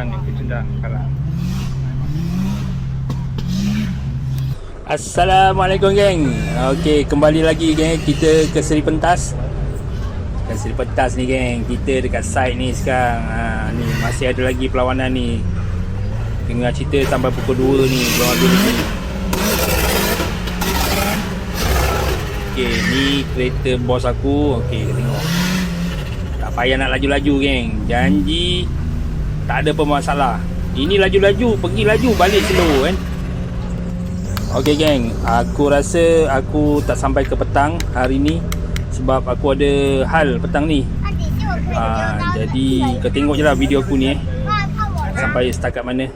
Kecendang kalah. Assalamualaikum geng. Okey, kembali lagi geng, kita ke Seri Pentas. Ke Seri Pentas ni geng, kita dekat site ni sekarang. Ni masih ada lagi perlawanan ni. Tengah cerita sampai pukul 2 ni, belum habis lagi. Okey, ni kereta bos aku. Okey, kita tengok. Tak payah nak laju-laju geng. Janji tak ada pemasalah. Ini laju-laju, pergi laju, balik slow kan. Okey geng, aku rasa aku tak sampai ke petang hari ni sebab aku ada hal petang ni. Jadi kau tengok je lah video aku ni sampai setakat mana.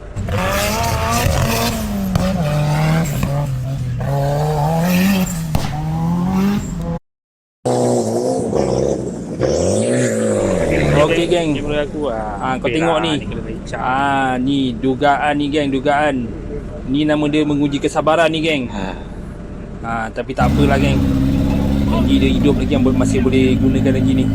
Okey geng, kau tengok ni. Ni dugaan ni geng, dugaan. Ni nama dia menguji kesabaran ni geng. Tapi tak apalah geng. Lagi dia hidup lagi yang masih boleh gunakan lagi ni.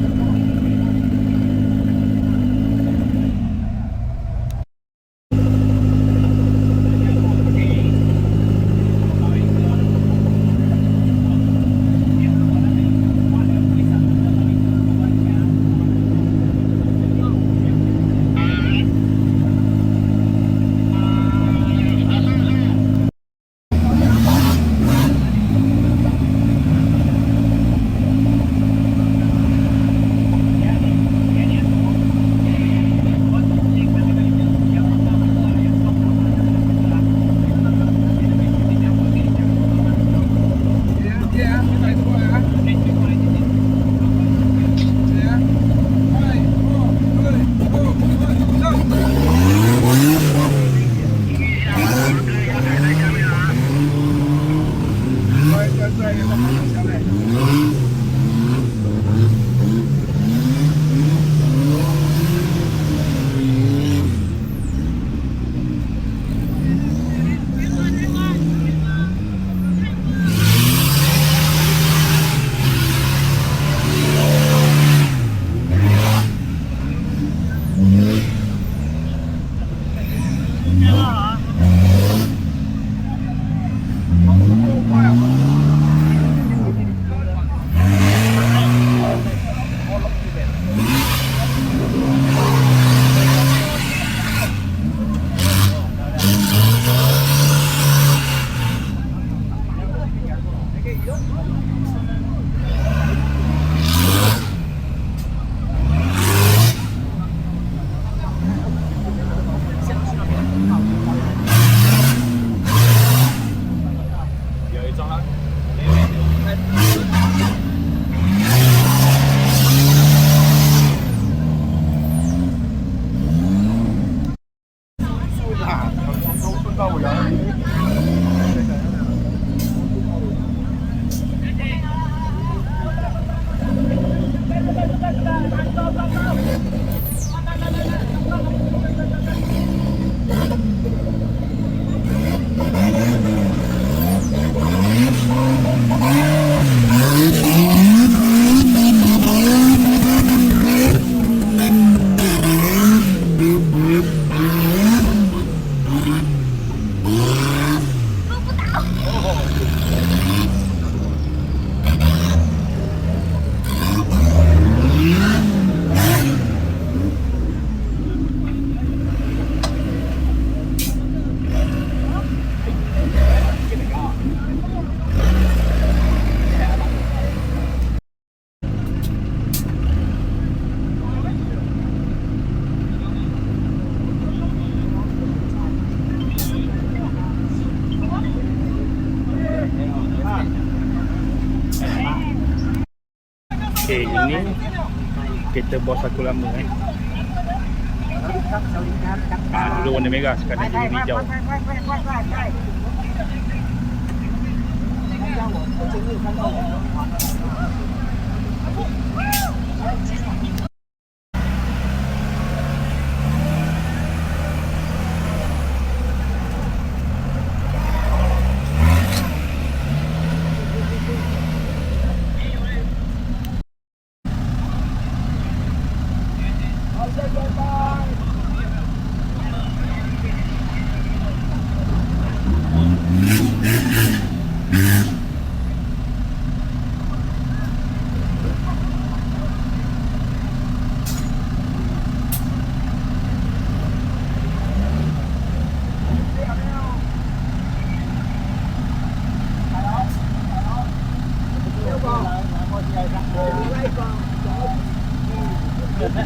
Okey, ini kereta bos aku lama dulu warna merah, sekarang jadi hijau. Okay,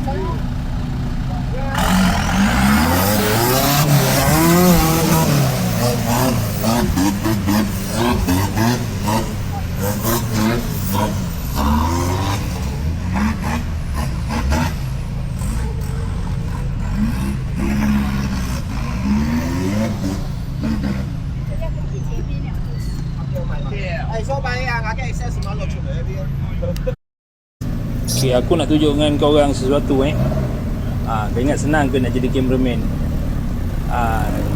aku nak tunjuk dengan kau orang sesuatu kau ingat senang ke nak jadi cameraman?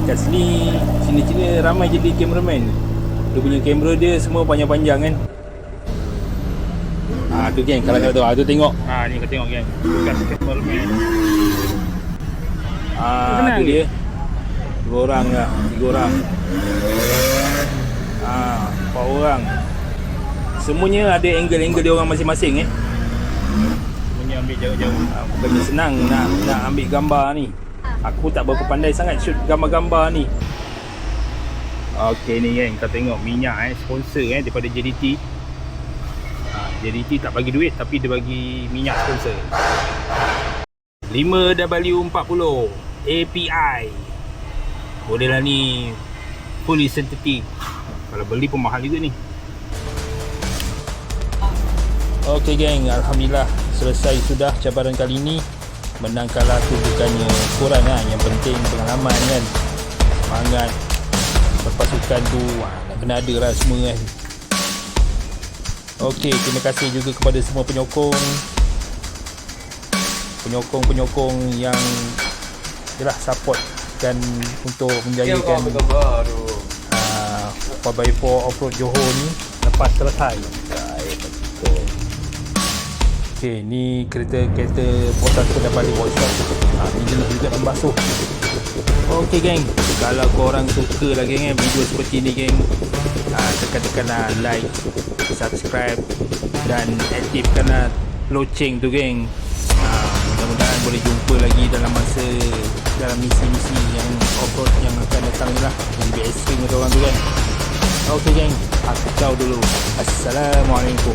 Kat sini Cina-Cina ramai jadi cameraman. Dia punya kamera dia semua panjang-panjang kan. Tu geng, kalau kau tahu, tu tengok. Ni kau tengok geng. Bekas cameraman. Tu dia. 2 orang lah, 3 orang. 4 orang. Semuanya ada angle-angle dia orang masing-masing Semuanya ambil jauh-jauh. Bukannya senang nak ambil gambar ni. Aku tak berapa pandai sangat shoot gambar-gambar ni. Okey ni geng, kau tengok minyak sponsor daripada JDT. JDT tak bagi duit tapi dia bagi minyak sponsor. 5W40 API. Modelan ni fully synthetic. Kalau beli pun mahal juga ni. Okey geng, alhamdulillah selesai sudah cabaran kali ni. Menang kalah tu bukannya kurang yang penting pengalaman kan. Semangat berpasukan tu nak kena ada lah semua Okey, terima kasih juga kepada semua penyokong yang support dan untuk menjayakan 4x4 off-road Johor ni lepas selesai. Okey, ni kereta bos aku dah balik workshop. Ni jenis juga nak basuh. Okey geng, kalau korang suka lah geng video seperti ni geng, tekan-tekanlah like, subscribe dan aktifkanlah loceng tu geng. Mudah-mudahan boleh jumpa lagi dalam misi-misi yang off-road yang akan datang ni lah, yang lebih ekstrim untuk orang tu kan. Okey geng, aku ciao dulu. Assalamualaikum.